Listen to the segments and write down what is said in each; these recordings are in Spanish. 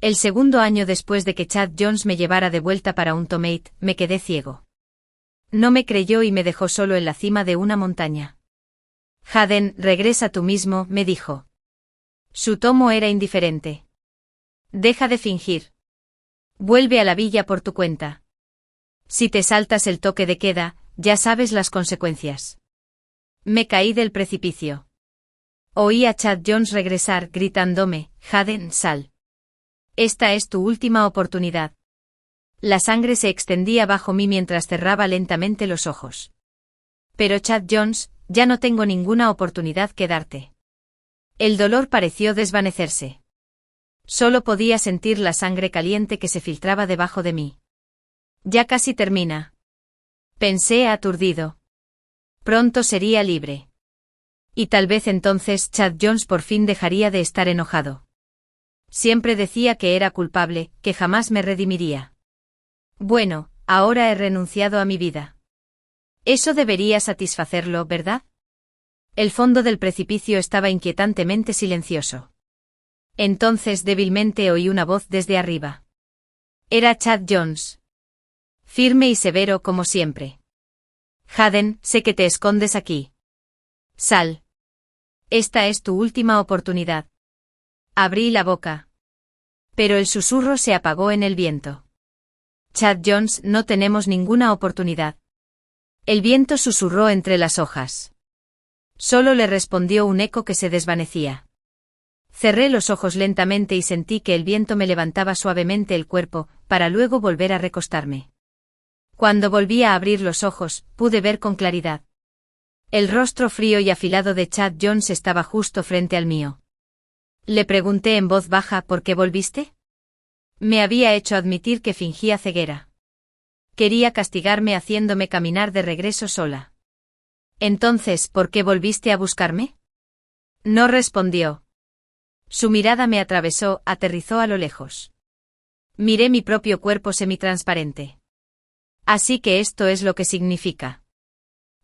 El segundo año después de que Chad Jones me llevara de vuelta para un Tomate, me quedé ciego. No me creyó y me dejó solo en la cima de una montaña. Hayden, regresa tú mismo, me dijo. Su tono era indiferente. Deja de fingir. Vuelve a la villa por tu cuenta. Si te saltas el toque de queda, ya sabes las consecuencias. Me caí del precipicio. Oí a Chad Jones regresar gritándome, Hayden, sal. Esta es tu última oportunidad. La sangre se extendía bajo mí mientras cerraba lentamente los ojos. Pero Chad Jones, ya no tengo ninguna oportunidad que darte. El dolor pareció desvanecerse. Solo podía sentir la sangre caliente que se filtraba debajo de mí. Ya casi termina. Pensé aturdido. Pronto sería libre. Y tal vez entonces Chad Jones por fin dejaría de estar enojado. Siempre decía que era culpable, que jamás me redimiría. Bueno, ahora he renunciado a mi vida. Eso debería satisfacerlo, ¿verdad? El fondo del precipicio estaba inquietantemente silencioso. Entonces débilmente oí una voz desde arriba. Era Chad Jones. Firme y severo como siempre. Hayden, sé que te escondes aquí. Sal. Esta es tu última oportunidad. Abrí la boca. Pero el susurro se apagó en el viento. Chad Jones, no tenemos ninguna oportunidad. El viento susurró entre las hojas. Solo le respondió un eco que se desvanecía. Cerré los ojos lentamente y sentí que el viento me levantaba suavemente el cuerpo, para luego volver a recostarme. Cuando volví a abrir los ojos, pude ver con claridad. El rostro frío y afilado de Chad Jones estaba justo frente al mío. Le pregunté en voz baja ¿por qué volviste? Me había hecho admitir que fingía ceguera. Quería castigarme haciéndome caminar de regreso sola. Entonces, ¿por qué volviste a buscarme? No respondió. Su mirada me atravesó, aterrizó a lo lejos. Miré mi propio cuerpo semitransparente. Así que esto es lo que significa.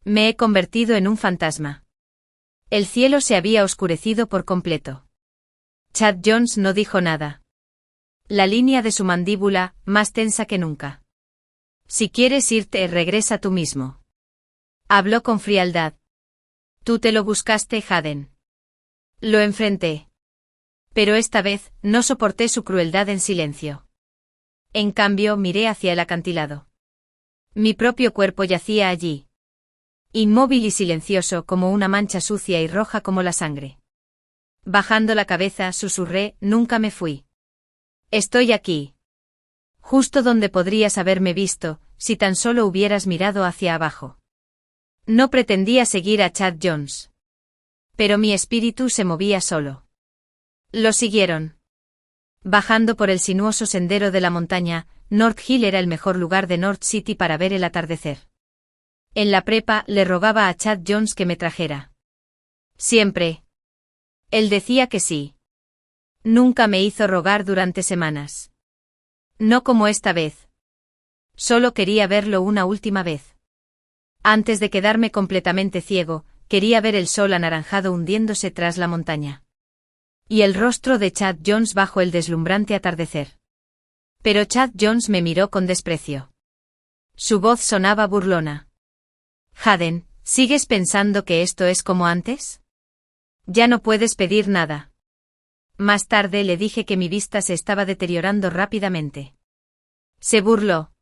Me he convertido en un fantasma. El cielo se había oscurecido por completo. Chad Jones no dijo nada. La línea de su mandíbula, más tensa que nunca. Si quieres irte, regresa tú mismo. Habló con frialdad. Tú te lo buscaste, Hayden. Lo enfrenté. Pero esta vez, no soporté su crueldad en silencio. En cambio, miré hacia el acantilado. Mi propio cuerpo yacía allí. Inmóvil y silencioso como una mancha sucia y roja como la sangre. Bajando la cabeza, susurré, nunca me fui. Estoy aquí. Justo donde podrías haberme visto, si tan solo hubieras mirado hacia abajo. No pretendía seguir a Chad Jones. Pero mi espíritu se movía solo. Lo siguieron. Bajando por el sinuoso sendero de la montaña, North Hill era el mejor lugar de North City para ver el atardecer. En la prepa, le rogaba a Chad Jones que me trajera. Siempre. Él decía que sí. Nunca me hizo rogar durante semanas. No como esta vez. Solo quería verlo una última vez. Antes de quedarme completamente ciego, quería ver el sol anaranjado hundiéndose tras la montaña. Y el rostro de Chad Jones bajo el deslumbrante atardecer. Pero Chad Jones me miró con desprecio. Su voz sonaba burlona. Hayden, ¿sigues pensando que esto es como antes? Ya no puedes pedir nada. Más tarde le dije que mi vista se estaba deteriorando rápidamente. Se burló.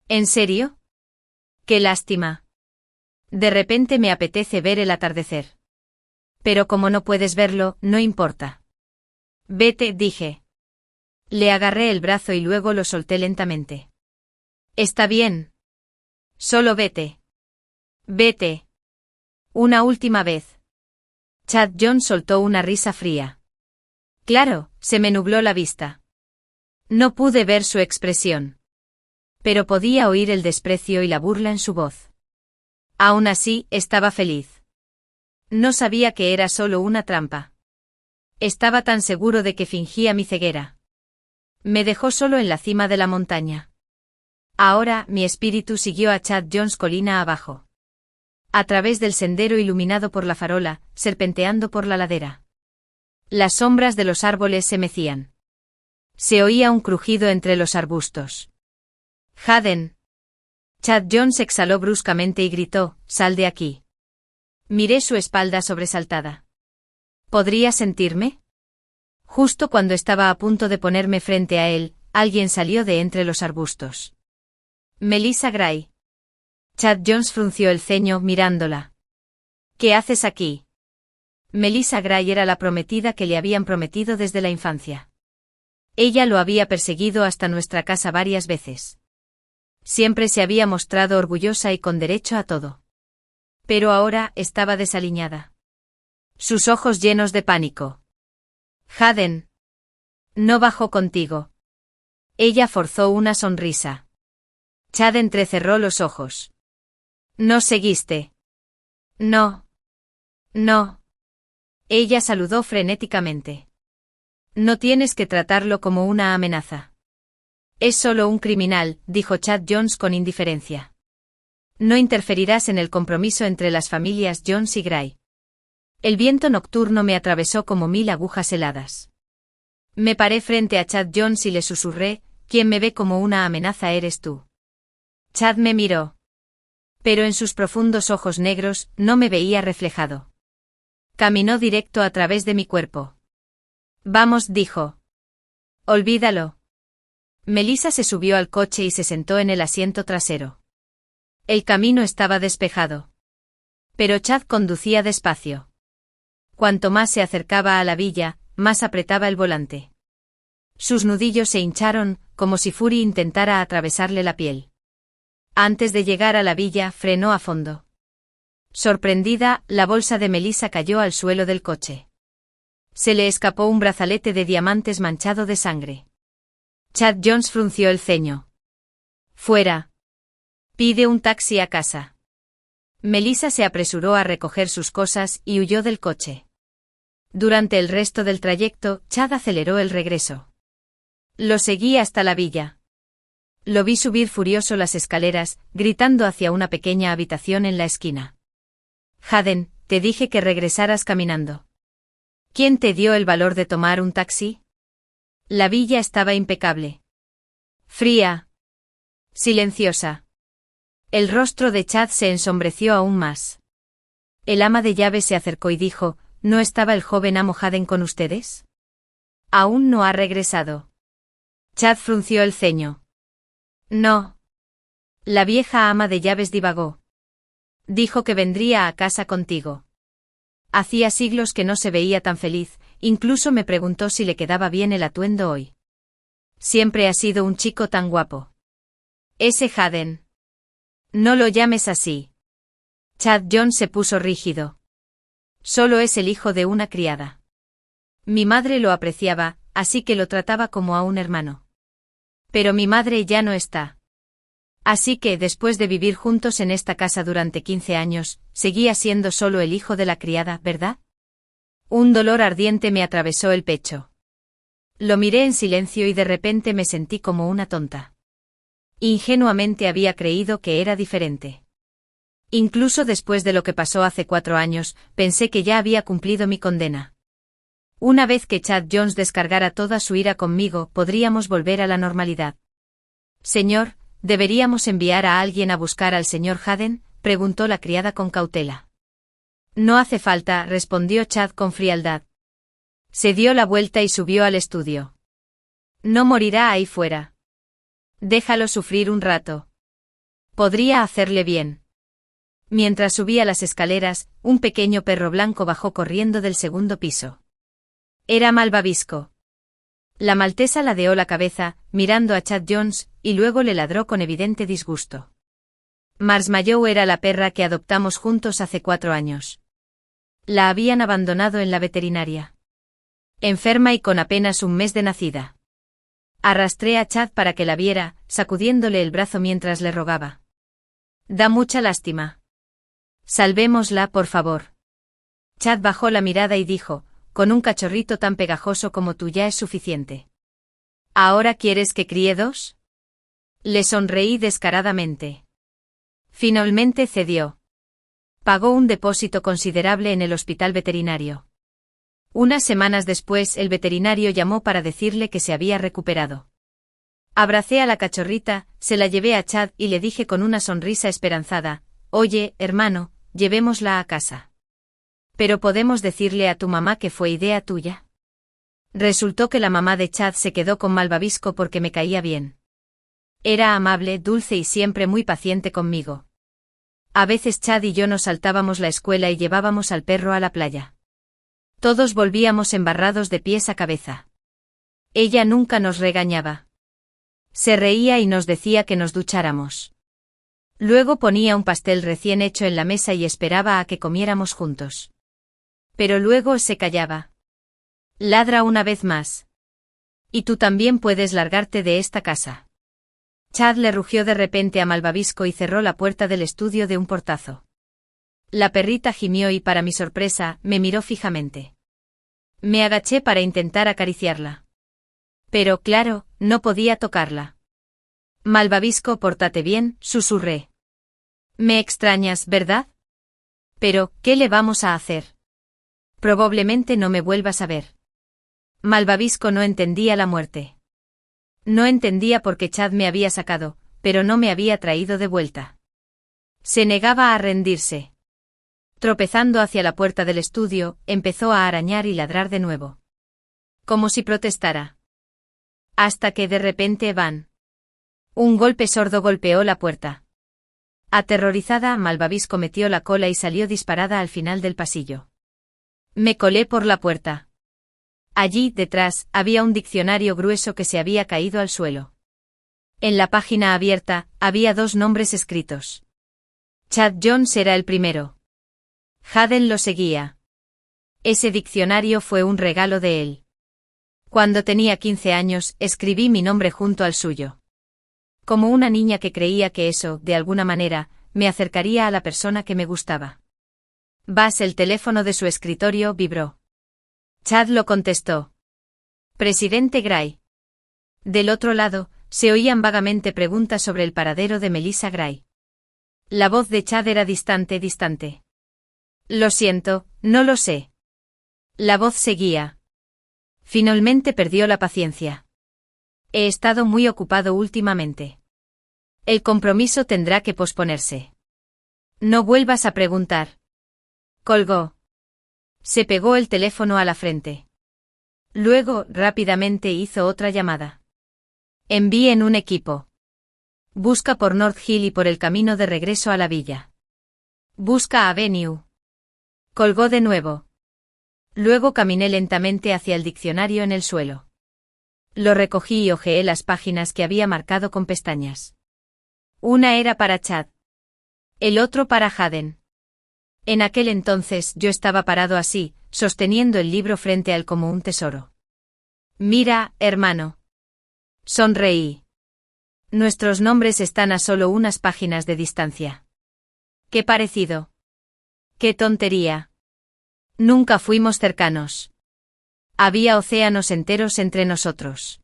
¿En serio? ¡Qué lástima! De repente me apetece ver el atardecer. Pero como no puedes verlo, no importa. Vete, dije. Le agarré el brazo y luego lo solté lentamente. Está bien. Solo vete. Vete. Una última vez. Chad Jones soltó una risa fría. Claro, se me nubló la vista. No pude ver su expresión. Pero podía oír el desprecio y la burla en su voz. Aún así, estaba feliz. No sabía que era solo una trampa. Estaba tan seguro de que fingía mi ceguera. Me dejó solo en la cima de la montaña. Ahora, mi espíritu siguió a Chad Jones colina abajo. A través del sendero iluminado por la farola, serpenteando por la ladera. Las sombras de los árboles se mecían. Se oía un crujido entre los arbustos. Haden. Chad Jones exhaló bruscamente y gritó, «¡Sal de aquí!». Miré su espalda sobresaltada. ¿Podría sentirme? Justo cuando estaba a punto de ponerme frente a él, alguien salió de entre los arbustos. Melissa Gray. Chad Jones frunció el ceño mirándola. ¿Qué haces aquí? Melissa Gray era la prometida que le habían prometido desde la infancia. Ella lo había perseguido hasta nuestra casa varias veces. Siempre se había mostrado orgullosa y con derecho a todo. Pero ahora estaba desaliñada. Sus ojos llenos de pánico. Haden. No bajó contigo. Ella forzó una sonrisa. Chad entrecerró los ojos. ¿No seguiste? No. No. Ella saludó frenéticamente. No tienes que tratarlo como una amenaza. Es solo un criminal, dijo Chad Jones con indiferencia. No interferirás en el compromiso entre las familias Jones y Gray. El viento nocturno me atravesó como 1000 agujas heladas. Me paré frente a Chad Jones y le susurré, «Quien me ve como una amenaza eres tú». Chad me miró. Pero en sus profundos ojos negros no me veía reflejado. Caminó directo a través de mi cuerpo. «Vamos», dijo. «Olvídalo». Melissa se subió al coche y se sentó en el asiento trasero. El camino estaba despejado. Pero Chad conducía despacio. Cuanto más se acercaba a la villa, más apretaba el volante. Sus nudillos se hincharon, como si Fury intentara atravesarle la piel. Antes de llegar a la villa, frenó a fondo. Sorprendida, la bolsa de Melissa cayó al suelo del coche. Se le escapó un brazalete de diamantes manchado de sangre. Chad Jones frunció el ceño. «Fuera. Pide un taxi a casa». Melissa se apresuró a recoger sus cosas y huyó del coche. Durante el resto del trayecto, Chad aceleró el regreso. Lo seguí hasta la villa. Lo vi subir furioso las escaleras, gritando hacia una pequeña habitación en la esquina. «Haden, te dije que regresaras caminando. ¿Quién te dio el valor de tomar un taxi?» La villa estaba impecable. Fría. Silenciosa. El rostro de Chad se ensombreció aún más. El ama de llaves se acercó y dijo, «¿No estaba el joven amo Haden con ustedes?» «Aún no ha regresado». Chad frunció el ceño. «No». La vieja ama de llaves divagó. «Dijo que vendría a casa contigo. Hacía siglos que no se veía tan feliz, incluso me preguntó si le quedaba bien el atuendo hoy. Siempre ha sido un chico tan guapo. Ese Haden. No lo llames así». Chad Jones se puso rígido. «Solo es el hijo de una criada. Mi madre lo apreciaba, así que lo trataba como a un hermano. Pero mi madre ya no está. Así que, después de vivir juntos en esta casa durante 15 años, seguía siendo solo el hijo de la criada, ¿verdad?» Un dolor ardiente me atravesó el pecho. Lo miré en silencio y de repente me sentí como una tonta. Ingenuamente había creído que era diferente. Incluso después de lo que pasó hace 4 años, pensé que ya había cumplido mi condena. Una vez que Chad Jones descargara toda su ira conmigo, podríamos volver a la normalidad. «Señor, ¿deberíamos enviar a alguien a buscar al señor Haden?», preguntó la criada con cautela. «No hace falta», respondió Chad con frialdad. Se dio la vuelta y subió al estudio. «No morirá ahí fuera. Déjalo sufrir un rato. Podría hacerle bien». Mientras subía las escaleras, un pequeño perro blanco bajó corriendo del segundo piso. Era malvavisco. La maltesa ladeó la cabeza, mirando a Chad Jones, y luego le ladró con evidente disgusto. Marshmallow era la perra que adoptamos juntos hace 4 años. La habían abandonado en la veterinaria. Enferma y con apenas un mes de nacida. Arrastré a Chad para que la viera, sacudiéndole el brazo mientras le rogaba. «Da mucha lástima. Salvémosla, por favor». Chad bajó la mirada y dijo, «Con un cachorrito tan pegajoso como tú ya es suficiente. ¿Ahora quieres que críe 2? Le sonreí descaradamente. Finalmente cedió. Pagó un depósito considerable en el hospital veterinario. Unas semanas después el veterinario llamó para decirle que se había recuperado. Abracé a la cachorrita, se la llevé a Chad y le dije con una sonrisa esperanzada: «Oye, hermano, llevémosla a casa». «Pero podemos decirle a tu mamá que fue idea tuya». Resultó que la mamá de Chad se quedó con Malvavisco porque me caía bien. Era amable, dulce y siempre muy paciente conmigo. A veces Chad y yo nos saltábamos la escuela y llevábamos al perro a la playa. Todos volvíamos embarrados de pies a cabeza. Ella nunca nos regañaba. Se reía y nos decía que nos ducháramos. Luego ponía un pastel recién hecho en la mesa y esperaba a que comiéramos juntos. Pero luego se callaba. «Ladra una vez más. Y tú también puedes largarte de esta casa». Chad le rugió de repente a Malvavisco y cerró la puerta del estudio de un portazo. La perrita gimió y, para mi sorpresa, me miró fijamente. Me agaché para intentar acariciarla. Pero, claro, no podía tocarla. «Malvavisco, pórtate bien», susurré. «Me extrañas, ¿verdad? Pero, ¿qué le vamos a hacer? Probablemente no me vuelvas a ver». Malvavisco no entendía la muerte. No entendía por qué Chad me había sacado, pero no me había traído de vuelta. Se negaba a rendirse. Tropezando hacia la puerta del estudio, empezó a arañar y ladrar de nuevo. Como si protestara. Hasta que de repente un golpe sordo golpeó la puerta. Aterrorizada, Malvavisco metió la cola y salió disparada al final del pasillo. Me colé por la puerta. Allí, detrás, había un diccionario grueso que se había caído al suelo. En la página abierta, había 2 nombres escritos. Chad Jones era el primero. Haden lo seguía. Ese diccionario fue un regalo de él. Cuando tenía 15 años, escribí mi nombre junto al suyo. Como una niña que creía que eso, de alguna manera, me acercaría a la persona que me gustaba. El teléfono de su escritorio vibró. Chad lo contestó. «Presidente Gray». Del otro lado, se oían vagamente preguntas sobre el paradero de Melissa Gray. La voz de Chad era distante. «Lo siento, no lo sé». La voz seguía. Finalmente perdió la paciencia. «He estado muy ocupado últimamente. El compromiso tendrá que posponerse. No vuelvas a preguntar». Colgó. Se pegó el teléfono a la frente. Luego, rápidamente hizo otra llamada. «Envíen un equipo. Busca por North Hill y por el camino de regreso a la villa. Busca Avenue». Colgó de nuevo. Luego caminé lentamente hacia el diccionario en el suelo. Lo recogí y hojeé las páginas que había marcado con pestañas. Una era para Chad. El otro para Haden. En aquel entonces yo estaba parado así, sosteniendo el libro frente a él como un tesoro. «Mira, hermano». Sonreí. «Nuestros nombres están a solo unas páginas de distancia». «Qué parecido». «Qué tontería». Nunca fuimos cercanos. Había océanos enteros entre nosotros.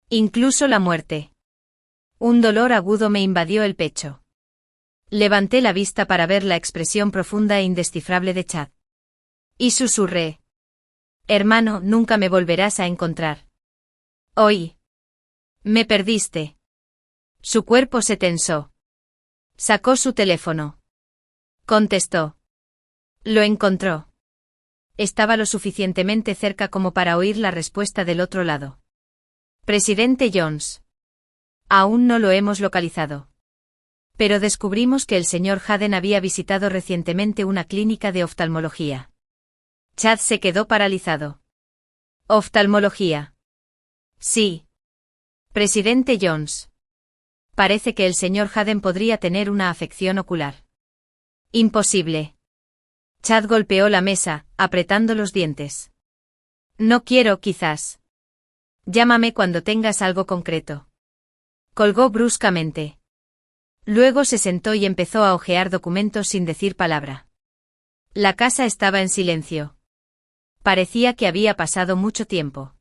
Incluso la muerte. Un dolor agudo me invadió el pecho. Levanté la vista para ver la expresión profunda e indescifrable de Chad. Y susurré: «Hermano, nunca me volverás a encontrar. Hoy. Me perdiste». Su cuerpo se tensó. Sacó su teléfono. Contestó. Lo encontró. Estaba lo suficientemente cerca como para oír la respuesta del otro lado. «Presidente Jones. Aún no lo hemos localizado. Pero descubrimos que el señor Haden había visitado recientemente una clínica de oftalmología». Chad se quedó paralizado. «¿Oftalmología?» «Sí. Presidente Jones. Parece que el señor Haden podría tener una afección ocular». «Imposible». Chad golpeó la mesa, apretando los dientes. «No quiero, quizás. Llámame cuando tengas algo concreto». Colgó bruscamente. Luego se sentó y empezó a hojear documentos sin decir palabra. La casa estaba en silencio. Parecía que había pasado mucho tiempo.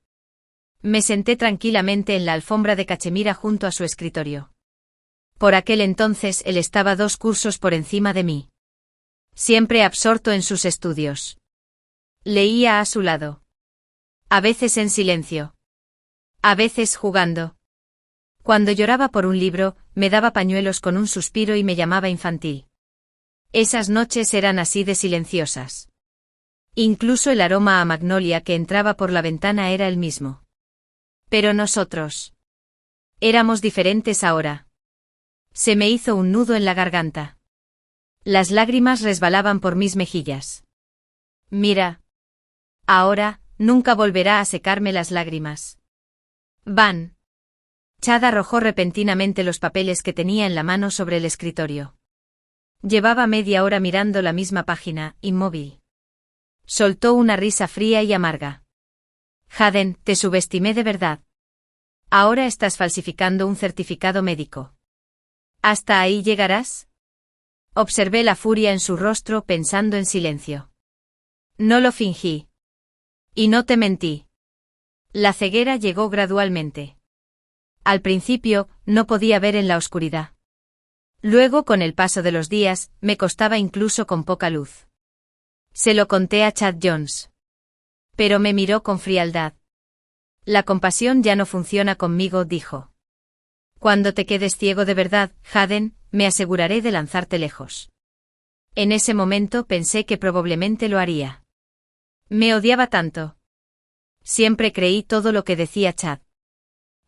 Me senté tranquilamente en la alfombra de cachemira junto a su escritorio. Por aquel entonces él estaba 2 cursos por encima de mí. Siempre absorto en sus estudios. Leía a su lado. A veces en silencio. A veces jugando. Cuando lloraba por un libro, me daba pañuelos con un suspiro y me llamaba infantil. Esas noches eran así de silenciosas. Incluso el aroma a magnolia que entraba por la ventana era el mismo. Pero nosotros. Éramos diferentes ahora. Se me hizo un nudo en la garganta. Las lágrimas resbalaban por mis mejillas. Mira. Ahora, nunca volverá a secarme las lágrimas. Van. Chad arrojó repentinamente los papeles que tenía en la mano sobre el escritorio. Llevaba media hora mirando la misma página, inmóvil. Soltó una risa fría y amarga. Haden, te subestimé de verdad. Ahora estás falsificando un certificado médico. ¿Hasta ahí llegarás? Observé la furia en su rostro pensando en silencio. No lo fingí. Y no te mentí. La ceguera llegó gradualmente. Al principio, no podía ver en la oscuridad. Luego, con el paso de los días, me costaba incluso con poca luz. Se lo conté a Chad Jones. Pero me miró con frialdad. La compasión ya no funciona conmigo, dijo. Cuando te quedes ciego de verdad, Haden, me aseguraré de lanzarte lejos. En ese momento pensé que probablemente lo haría. Me odiaba tanto. Siempre creí todo lo que decía Chad.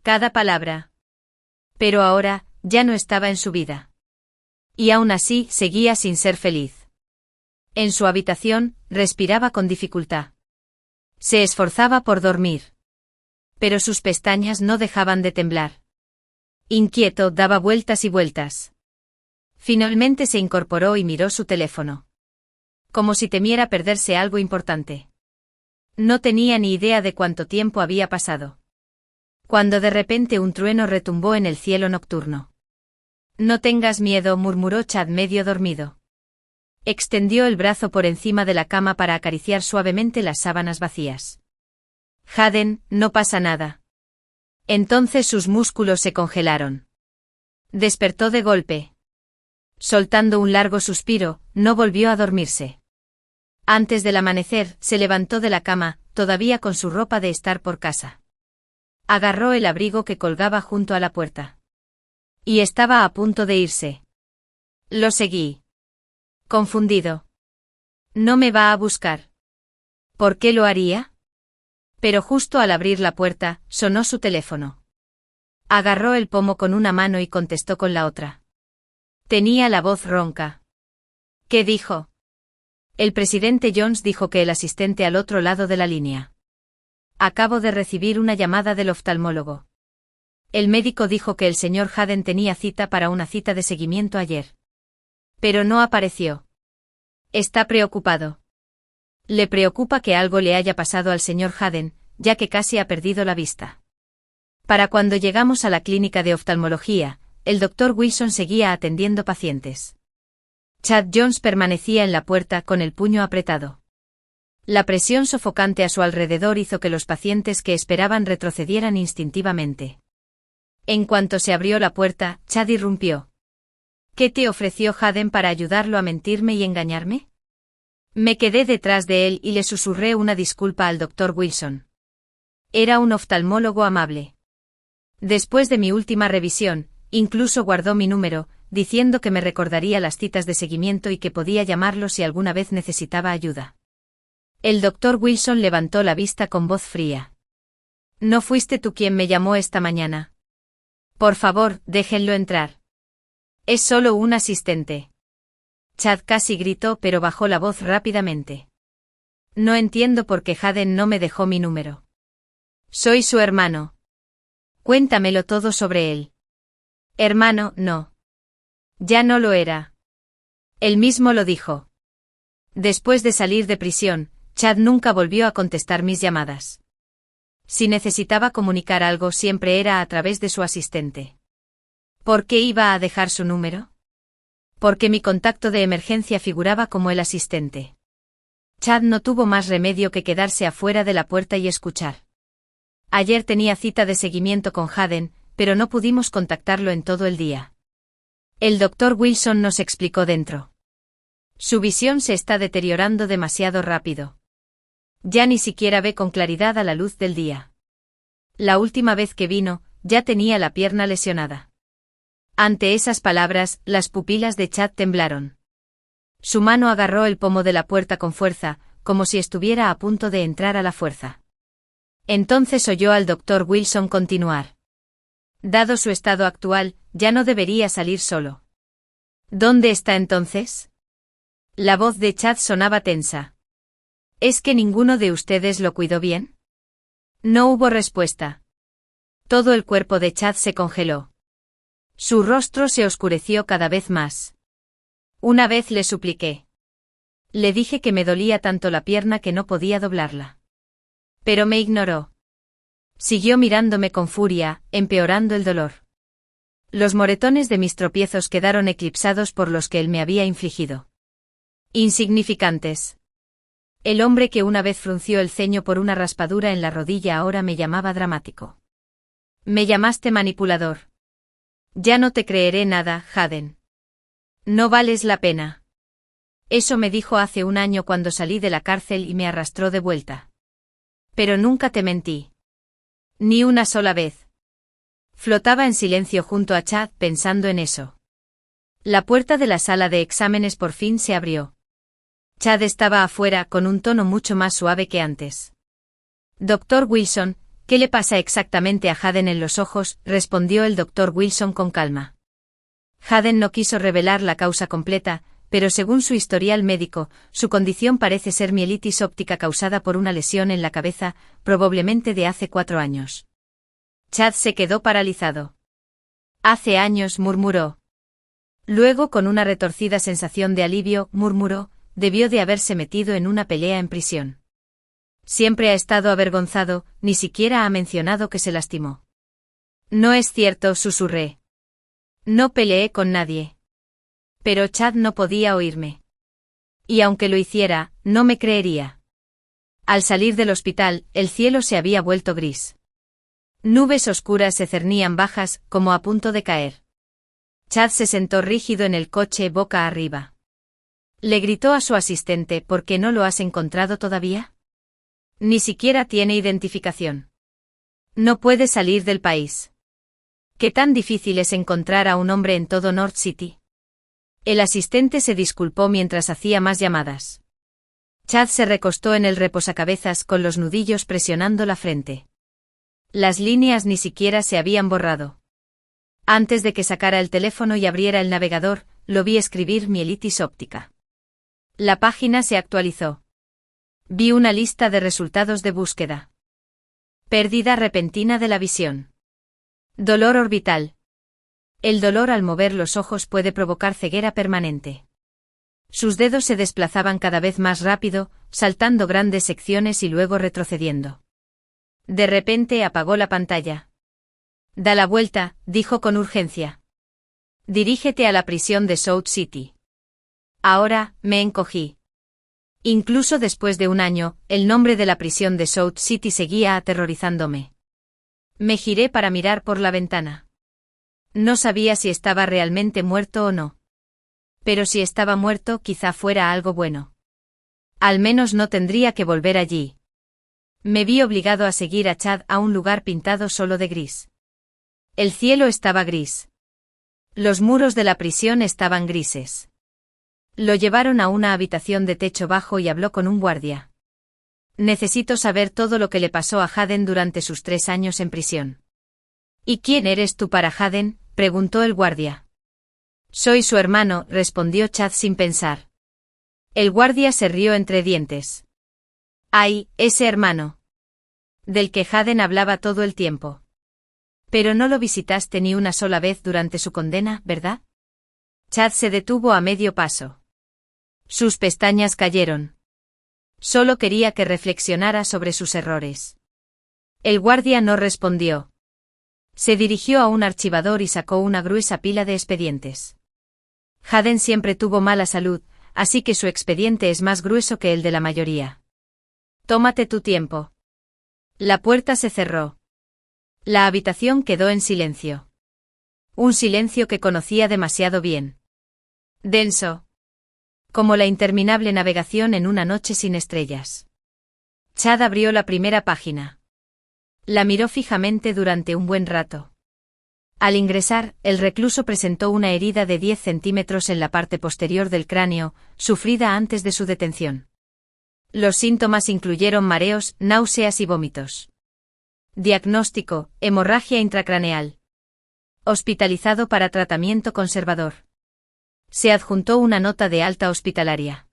Cada palabra. Pero ahora, ya no estaba en su vida. Y aún así, seguía sin ser feliz. En su habitación, respiraba con dificultad. Se esforzaba por dormir. Pero sus pestañas no dejaban de temblar. Inquieto, daba vueltas y vueltas. Finalmente se incorporó y miró su teléfono. Como si temiera perderse algo importante. No tenía ni idea de cuánto tiempo había pasado. Cuando de repente un trueno retumbó en el cielo nocturno. No tengas miedo, murmuró Chad medio dormido. Extendió el brazo por encima de la cama para acariciar suavemente las sábanas vacías. Haden, no pasa nada. Entonces sus músculos se congelaron. Despertó de golpe. Soltando un largo suspiro, no volvió a dormirse. Antes del amanecer, se levantó de la cama, todavía con su ropa de estar por casa. Agarró el abrigo que colgaba junto a la puerta. Y estaba a punto de irse. Lo seguí. Confundido. No me va a buscar. ¿Por qué lo haría? Pero justo al abrir la puerta, sonó su teléfono. Agarró el pomo con una mano y contestó con la otra. Tenía la voz ronca. ¿Qué dijo? El presidente Jones dijo que el asistente al otro lado de la línea. Acabo de recibir una llamada del oftalmólogo. El médico dijo que el señor Haden tenía cita para una cita de seguimiento ayer. Pero no apareció. Está preocupado. Le preocupa que algo le haya pasado al señor Haden, ya que casi ha perdido la vista. Para cuando llegamos a la clínica de oftalmología, el doctor Wilson seguía atendiendo pacientes. Chad Jones permanecía en la puerta con el puño apretado. La presión sofocante a su alrededor hizo que los pacientes que esperaban retrocedieran instintivamente. En cuanto se abrió la puerta, Chad irrumpió. ¿Qué te ofreció Haden para ayudarlo a mentirme y engañarme? Me quedé detrás de él y le susurré una disculpa al doctor Wilson. Era un oftalmólogo amable. Después de mi última revisión, incluso guardó mi número, diciendo que me recordaría las citas de seguimiento y que podía llamarlo si alguna vez necesitaba ayuda. El doctor Wilson levantó la vista con voz fría. ¿No fuiste tú quien me llamó esta mañana? Por favor, déjenlo entrar. Es solo un asistente. Chad casi gritó pero bajó la voz rápidamente. No entiendo por qué Haden no me dejó mi número. Soy su hermano. Cuéntamelo todo sobre él. Hermano, no. Ya no lo era. Él mismo lo dijo. Después de salir de prisión, Chad nunca volvió a contestar mis llamadas. Si necesitaba comunicar algo siempre era a través de su asistente. ¿Por qué iba a dejar su número? Porque mi contacto de emergencia figuraba como el asistente. Chad no tuvo más remedio que quedarse afuera de la puerta y escuchar. Ayer tenía cita de seguimiento con Haden, pero no pudimos contactarlo en todo el día. El doctor Wilson nos explicó dentro. Su visión se está deteriorando demasiado rápido. Ya ni siquiera ve con claridad a la luz del día. La última vez que vino, ya tenía la pierna lesionada. Ante esas palabras, las pupilas de Chad temblaron. Su mano agarró el pomo de la puerta con fuerza, como si estuviera a punto de entrar a la fuerza. Entonces oyó al doctor Wilson continuar. Dado su estado actual, ya no debería salir solo. ¿Dónde está entonces? La voz de Chad sonaba tensa. ¿Es que ninguno de ustedes lo cuidó bien? No hubo respuesta. Todo el cuerpo de Chad se congeló. Su rostro se oscureció cada vez más. Una vez le supliqué. Le dije que me dolía tanto la pierna que no podía doblarla. Pero me ignoró. Siguió mirándome con furia, empeorando el dolor. Los moretones de mis tropiezos quedaron eclipsados por los que él me había infligido. Insignificantes. El hombre que una vez frunció el ceño por una raspadura en la rodilla ahora me llamaba dramático. Me llamaste manipulador. Ya no te creeré nada, Haden. No vales la pena. Eso me dijo hace un año cuando salí de la cárcel y me arrastró de vuelta. Pero nunca te mentí. Ni una sola vez. Flotaba en silencio junto a Chad pensando en eso. La puerta de la sala de exámenes por fin se abrió. Chad estaba afuera con un tono mucho más suave que antes. Doctor Wilson, ¿qué le pasa exactamente a Haden en los ojos?, respondió el doctor Wilson con calma. Haden no quiso revelar la causa completa, pero según su historial médico, su condición parece ser mielitis óptica causada por una lesión en la cabeza, probablemente de hace 4 años. Chad se quedó paralizado. Hace años, murmuró. Luego, con una retorcida sensación de alivio, murmuró, debió de haberse metido en una pelea en prisión. Siempre ha estado avergonzado, ni siquiera ha mencionado que se lastimó. No es cierto, susurré. No peleé con nadie. Pero Chad no podía oírme. Y aunque lo hiciera, no me creería. Al salir del hospital, el cielo se había vuelto gris. Nubes oscuras se cernían bajas, como a punto de caer. Chad se sentó rígido en el coche boca arriba. Le gritó a su asistente: ¿por qué no lo has encontrado todavía? Ni siquiera tiene identificación. No puede salir del país. ¿Qué tan difícil es encontrar a un hombre en todo North City? El asistente se disculpó mientras hacía más llamadas. Chad se recostó en el reposacabezas con los nudillos presionando la frente. Las líneas ni siquiera se habían borrado. Antes de que sacara el teléfono y abriera el navegador, lo vi escribir mielitis óptica. La página se actualizó. Vi una lista de resultados de búsqueda. Pérdida repentina de la visión. Dolor orbital. El dolor al mover los ojos puede provocar ceguera permanente. Sus dedos se desplazaban cada vez más rápido, saltando grandes secciones y luego retrocediendo. De repente apagó la pantalla. Da la vuelta, dijo con urgencia. Dirígete a la prisión de South City. Ahora, me encogí. Incluso después de un año, el nombre de la prisión de South City seguía aterrorizándome. Me giré para mirar por la ventana. No sabía si estaba realmente muerto o no. Pero si estaba muerto, quizá fuera algo bueno. Al menos no tendría que volver allí. Me vi obligado a seguir a Chad a un lugar pintado solo de gris. El cielo estaba gris. Los muros de la prisión estaban grises. Lo llevaron a una habitación de techo bajo y habló con un guardia. Necesito saber todo lo que le pasó a Haden durante sus 3 años en prisión. ¿Y quién eres tú para Haden?, preguntó el guardia. Soy su hermano, respondió Chad sin pensar. El guardia se rió entre dientes. Ay, ese hermano. Del que Haden hablaba todo el tiempo. Pero no lo visitaste ni una sola vez durante su condena, ¿verdad? Chad se detuvo a medio paso. Sus pestañas cayeron. Solo quería que reflexionara sobre sus errores. El guardia no respondió. Se dirigió a un archivador y sacó una gruesa pila de expedientes. Haden siempre tuvo mala salud, así que su expediente es más grueso que el de la mayoría. Tómate tu tiempo. La puerta se cerró. La habitación quedó en silencio. Un silencio que conocía demasiado bien. Denso. Como la interminable navegación en una noche sin estrellas. Chad abrió la primera página. La miró fijamente durante un buen rato. Al ingresar, el recluso presentó una herida de 10 centímetros en la parte posterior del cráneo, sufrida antes de su detención. Los síntomas incluyeron mareos, náuseas y vómitos. Diagnóstico: hemorragia intracraneal. Hospitalizado para tratamiento conservador. Se adjuntó una nota de alta hospitalaria.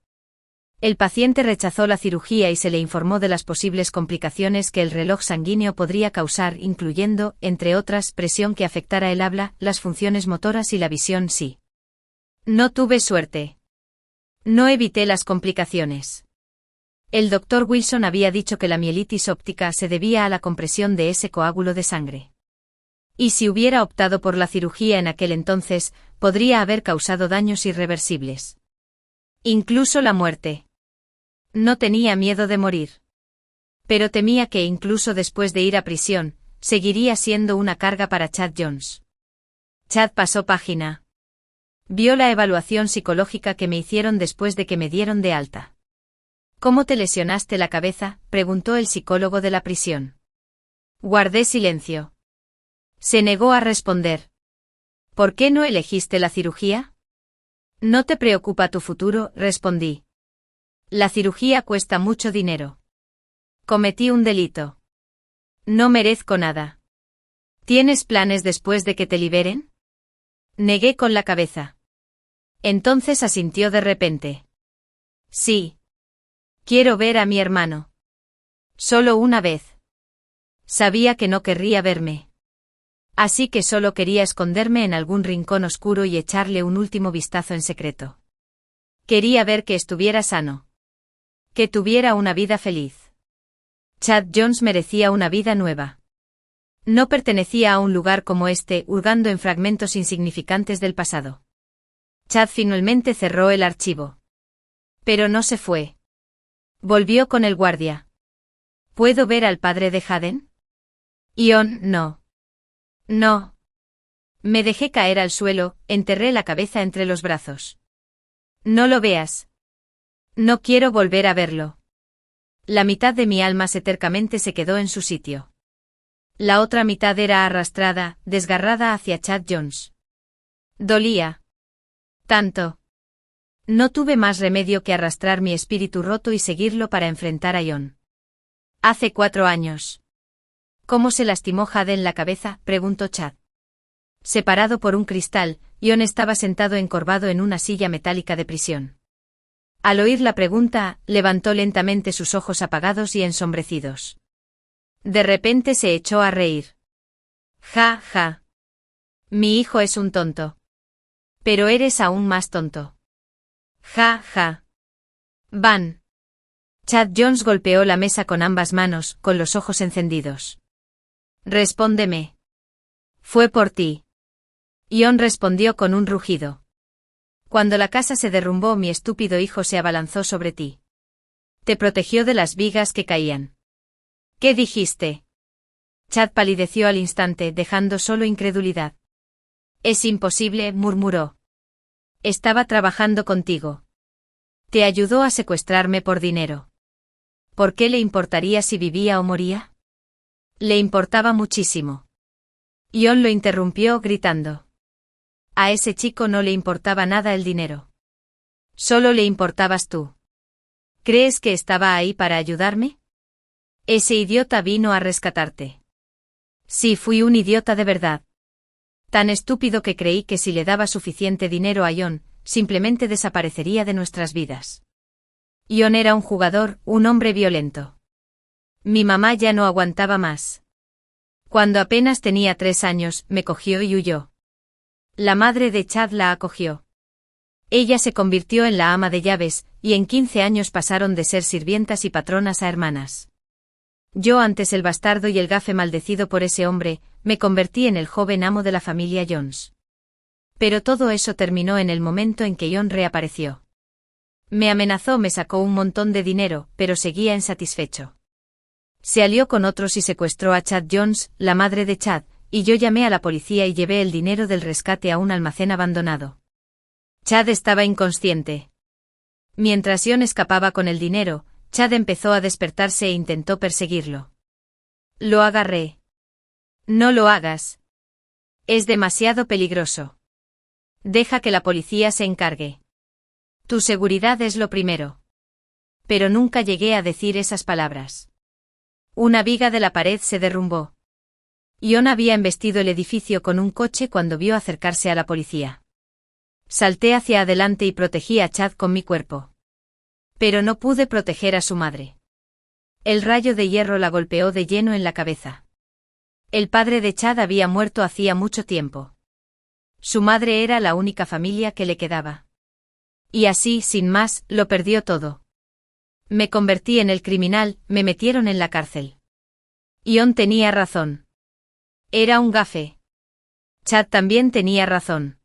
El paciente rechazó la cirugía y se le informó de las posibles complicaciones que el reloj sanguíneo podría causar, incluyendo, entre otras, presión que afectara el habla, las funciones motoras y la visión. Sí. No tuve suerte. No evité las complicaciones. El Dr. Wilson había dicho que la mielitis óptica se debía a la compresión de ese coágulo de sangre. Y si hubiera optado por la cirugía en aquel entonces, podría haber causado daños irreversibles. Incluso la muerte. No tenía miedo de morir. Pero temía que incluso después de ir a prisión, seguiría siendo una carga para Chad Jones. Chad pasó página. Vio la evaluación psicológica que me hicieron después de que me dieron de alta. ¿Cómo te lesionaste la cabeza?, preguntó el psicólogo de la prisión. Guardé silencio. Se negó a responder. ¿Por qué no elegiste la cirugía? No te preocupa tu futuro, respondí. La cirugía cuesta mucho dinero. Cometí un delito. No merezco nada. ¿Tienes planes después de que te liberen? Negué con la cabeza. Entonces asintió de repente. Sí. Quiero ver a mi hermano. Solo una vez. Sabía que no querría verme. Así que solo quería esconderme en algún rincón oscuro y echarle un último vistazo en secreto. Quería ver que estuviera sano. Que tuviera una vida feliz. Chad Jones merecía una vida nueva. No pertenecía a un lugar como este, hurgando en fragmentos insignificantes del pasado. Chad finalmente cerró el archivo. Pero no se fue. Volvió con el guardia. ¿Puedo ver al padre de Haden? Ion, no. No. Me dejé caer al suelo, enterré la cabeza entre los brazos. No lo veas. No quiero volver a verlo. La mitad de mi alma tercamente se quedó en su sitio. La otra mitad era arrastrada, desgarrada hacia Chad Jones. Dolía. Tanto. No tuve más remedio que arrastrar mi espíritu roto y seguirlo para enfrentar a Ion. Hace 4 años. ¿Cómo se lastimó Haden la cabeza?, preguntó Chad. Separado por un cristal, Ion estaba sentado encorvado en una silla metálica de prisión. Al oír la pregunta, levantó lentamente sus ojos apagados y ensombrecidos. De repente se echó a reír. Ja, ja. Mi hijo es un tonto. Pero eres aún más tonto. Ja, ja. Van. Chad Jones golpeó la mesa con ambas manos, con los ojos encendidos. Respóndeme. Fue por ti. Ion respondió con un rugido. Cuando la casa se derrumbó, mi estúpido hijo se abalanzó sobre ti. Te protegió de las vigas que caían. ¿Qué dijiste? Chad palideció al instante, dejando solo incredulidad. Es imposible, murmuró. Estaba trabajando contigo. Te ayudó a secuestrarme por dinero. ¿Por qué le importaría si vivía o moría? Le importaba muchísimo. Ion lo interrumpió gritando. A ese chico no le importaba nada el dinero. Solo le importabas tú. ¿Crees que estaba ahí para ayudarme? Ese idiota vino a rescatarte. Sí, fui un idiota de verdad. Tan estúpido que creí que si le daba suficiente dinero a Ion, simplemente desaparecería de nuestras vidas. Ion era un jugador, un hombre violento. Mi mamá ya no aguantaba más. Cuando apenas tenía 3 años, me cogió y huyó. La madre de Chad la acogió. Ella se convirtió en la ama de llaves, y en 15 años pasaron de ser sirvientas y patronas a hermanas. Yo, antes el bastardo y el gafe maldecido por ese hombre, me convertí en el joven amo de la familia Jones. Pero todo eso terminó en el momento en que Ion reapareció. Me amenazó, me sacó un montón de dinero, pero seguía insatisfecho. Se alió con otros y secuestró a Chad Jones, la madre de Chad, y yo llamé a la policía y llevé el dinero del rescate a un almacén abandonado. Chad estaba inconsciente. Mientras Ion escapaba con el dinero, Chad empezó a despertarse e intentó perseguirlo. Lo agarré. No lo hagas. Es demasiado peligroso. Deja que la policía se encargue. Tu seguridad es lo primero. Pero nunca llegué a decir esas palabras. Una viga de la pared se derrumbó. Ion había embestido el edificio con un coche cuando vio acercarse a la policía. Salté hacia adelante y protegí a Chad con mi cuerpo. Pero no pude proteger a su madre. El rayo de hierro la golpeó de lleno en la cabeza. El padre de Chad había muerto hacía mucho tiempo. Su madre era la única familia que le quedaba. Y así, sin más, lo perdió todo. Me convertí en el criminal, me metieron en la cárcel. Ion tenía razón. Era un gafe. Chad también tenía razón.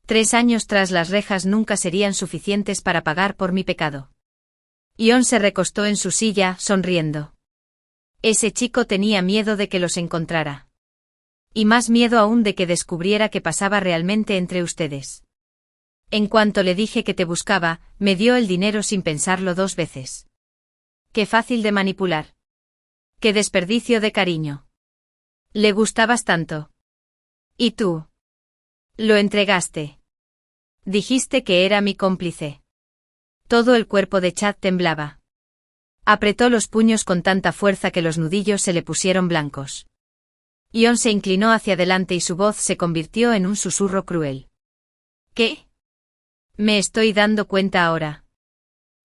3 años tras las rejas nunca serían suficientes para pagar por mi pecado. Ion se recostó en su silla, sonriendo. Ese chico tenía miedo de que los encontrara. Y más miedo aún de que descubriera qué pasaba realmente entre ustedes. En cuanto le dije que te buscaba, me dio el dinero sin pensarlo 2 veces. Qué fácil de manipular. Qué desperdicio de cariño. Le gustabas tanto. ¿Y tú? Lo entregaste. Dijiste que era mi cómplice. Todo el cuerpo de Chad temblaba. Apretó los puños con tanta fuerza que los nudillos se le pusieron blancos. Ion se inclinó hacia adelante y su voz se convirtió en un susurro cruel. ¿Qué? Me estoy dando cuenta ahora.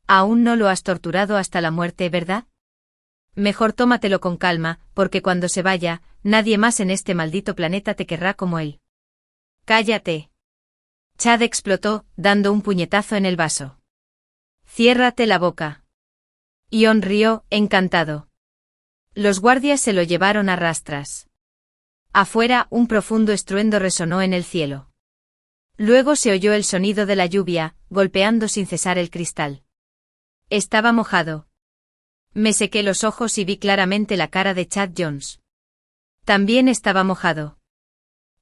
Aún no lo has torturado hasta la muerte, ¿verdad? Mejor tómatelo con calma, porque cuando se vaya, nadie más en este maldito planeta te querrá como él. Cállate. Chad explotó, dando un puñetazo en el vaso. Ciérrate la boca. Ion rió, encantado. Los guardias se lo llevaron a rastras. Afuera, un profundo estruendo resonó en el cielo. Luego se oyó el sonido de la lluvia, golpeando sin cesar el cristal. Estaba mojado. Me sequé los ojos y vi claramente la cara de Chad Jones. También estaba mojado.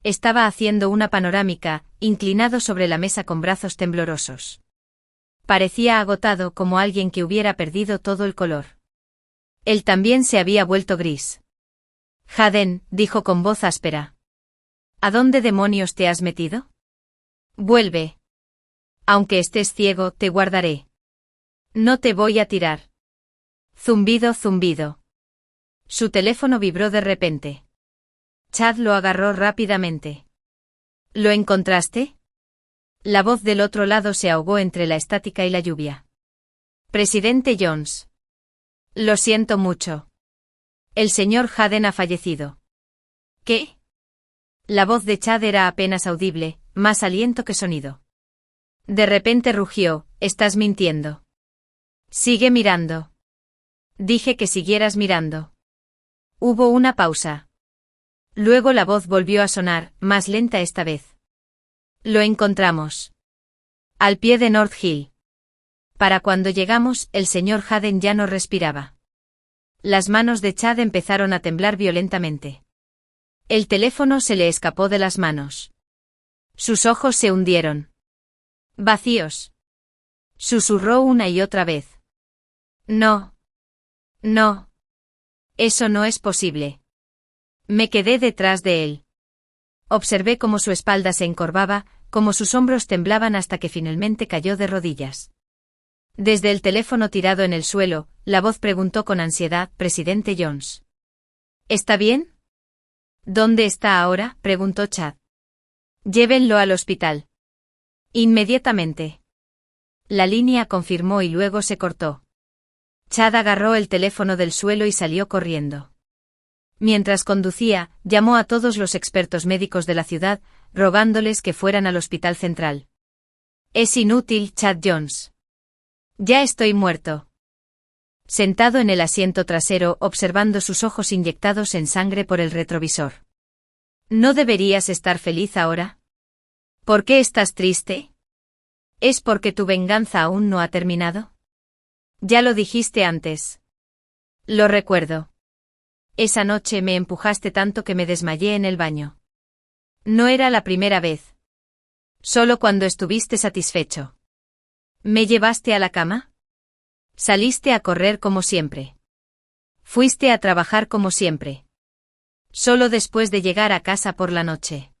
Estaba haciendo una panorámica, inclinado sobre la mesa con brazos temblorosos. Parecía agotado como alguien que hubiera perdido todo el color. Él también se había vuelto gris. Haden, dijo con voz áspera. ¿A dónde demonios te has metido? Vuelve. Aunque estés ciego, te guardaré. No te voy a tirar. Zumbido, zumbido. Su teléfono vibró de repente. Chad lo agarró rápidamente. ¿Lo encontraste? La voz del otro lado se ahogó entre la estática y la lluvia. Presidente Jones. Lo siento mucho. El señor Haden ha fallecido. ¿Qué? La voz de Chad era apenas audible, más aliento que sonido. De repente rugió, estás mintiendo. Sigue mirando. Dije que siguieras mirando. Hubo una pausa. Luego la voz volvió a sonar, más lenta esta vez. Lo encontramos. Al pie de North Hill. Para cuando llegamos, el señor Haden ya no respiraba. Las manos de Chad empezaron a temblar violentamente. El teléfono se le escapó de las manos. Sus ojos se hundieron. Vacíos. Susurró una y otra vez. No. No. Eso no es posible. Me quedé detrás de él. Observé cómo su espalda se encorvaba, cómo sus hombros temblaban hasta que finalmente cayó de rodillas. Desde el teléfono tirado en el suelo, la voz preguntó con ansiedad, Presidente Jones. ¿Está bien? ¿Dónde está ahora?, preguntó Chad. Llévenlo al hospital. Inmediatamente. La línea confirmó y luego se cortó. Chad agarró el teléfono del suelo y salió corriendo. Mientras conducía, llamó a todos los expertos médicos de la ciudad, rogándoles que fueran al hospital central. Es inútil, Chad Jones. Ya estoy muerto. Sentado en el asiento trasero, observando sus ojos inyectados en sangre por el retrovisor. ¿No deberías estar feliz ahora? ¿Por qué estás triste? ¿Es porque tu venganza aún no ha terminado? Ya lo dijiste antes. Lo recuerdo. Esa noche me empujaste tanto que me desmayé en el baño. No era la primera vez. Solo cuando estuviste satisfecho. ¿Me llevaste a la cama? Saliste a correr como siempre. Fuiste a trabajar como siempre. Solo después de llegar a casa por la noche.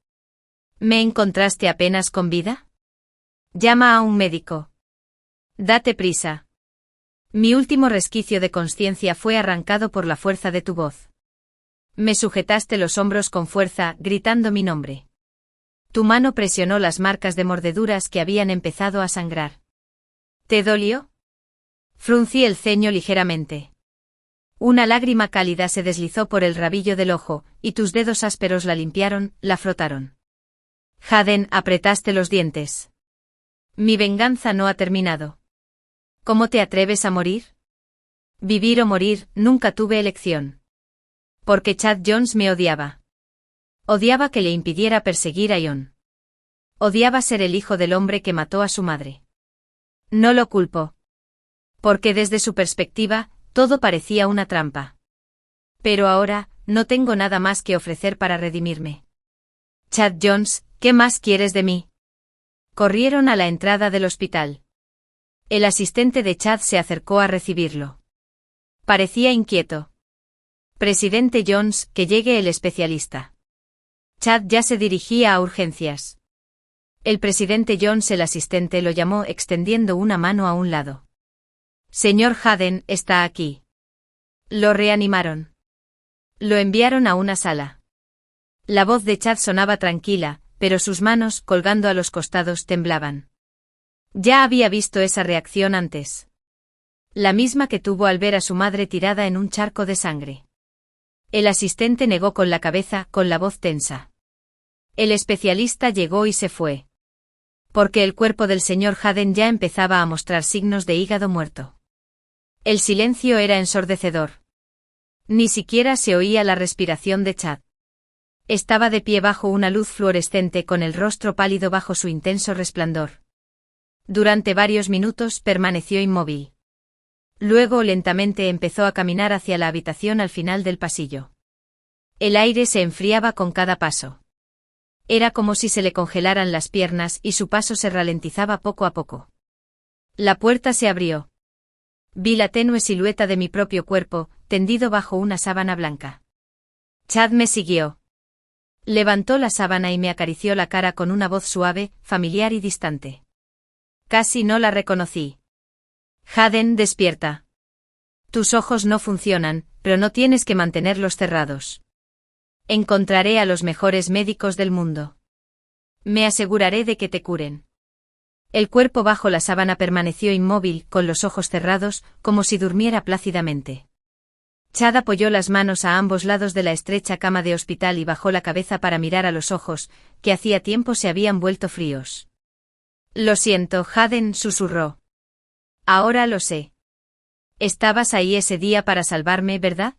¿Me encontraste apenas con vida? Llama a un médico. Date prisa. Mi último resquicio de consciencia fue arrancado por la fuerza de tu voz. Me sujetaste los hombros con fuerza, gritando mi nombre. Tu mano presionó las marcas de mordeduras que habían empezado a sangrar. ¿Te dolió? Fruncí el ceño ligeramente. Una lágrima cálida se deslizó por el rabillo del ojo, y tus dedos ásperos la limpiaron, la frotaron. Haden, apretaste los dientes. Mi venganza no ha terminado. ¿Cómo te atreves a morir? Vivir o morir, nunca tuve elección. Porque Chad Jones me odiaba. Odiaba que le impidiera perseguir a Ion. Odiaba ser el hijo del hombre que mató a su madre. No lo culpo. Porque desde su perspectiva, todo parecía una trampa. Pero ahora, no tengo nada más que ofrecer para redimirme. Chad Jones, ¿qué más quieres de mí? Corrieron a la entrada del hospital. El asistente de Chad se acercó a recibirlo. Parecía inquieto. Presidente Jones, que llegue el especialista. Chad ya se dirigía a urgencias. El presidente Jones, el asistente, lo llamó extendiendo una mano a un lado. Señor Haden, está aquí. Lo reanimaron. Lo enviaron a una sala. La voz de Chad sonaba tranquila, pero sus manos, colgando a los costados, temblaban. Ya había visto esa reacción antes. La misma que tuvo al ver a su madre tirada en un charco de sangre. El asistente negó con la cabeza, con la voz tensa. El especialista llegó y se fue. Porque el cuerpo del señor Haden ya empezaba a mostrar signos de hígado muerto. El silencio era ensordecedor. Ni siquiera se oía la respiración de Chad. Estaba de pie bajo una luz fluorescente con el rostro pálido bajo su intenso resplandor. Durante varios minutos permaneció inmóvil. Luego lentamente empezó a caminar hacia la habitación al final del pasillo. El aire se enfriaba con cada paso. Era como si se le congelaran las piernas y su paso se ralentizaba poco a poco. La puerta se abrió. Vi la tenue silueta de mi propio cuerpo, tendido bajo una sábana blanca. Chad me siguió. Levantó la sábana y me acarició la cara con una voz suave, familiar y distante. Casi no la reconocí. Haden, despierta. Tus ojos no funcionan, pero no tienes que mantenerlos cerrados. Encontraré a los mejores médicos del mundo. Me aseguraré de que te curen. El cuerpo bajo la sábana permaneció inmóvil, con los ojos cerrados, como si durmiera plácidamente. Chad apoyó las manos a ambos lados de la estrecha cama de hospital y bajó la cabeza para mirar a los ojos, que hacía tiempo se habían vuelto fríos. Lo siento, Haden, susurró. Ahora lo sé. Estabas ahí ese día para salvarme, ¿verdad?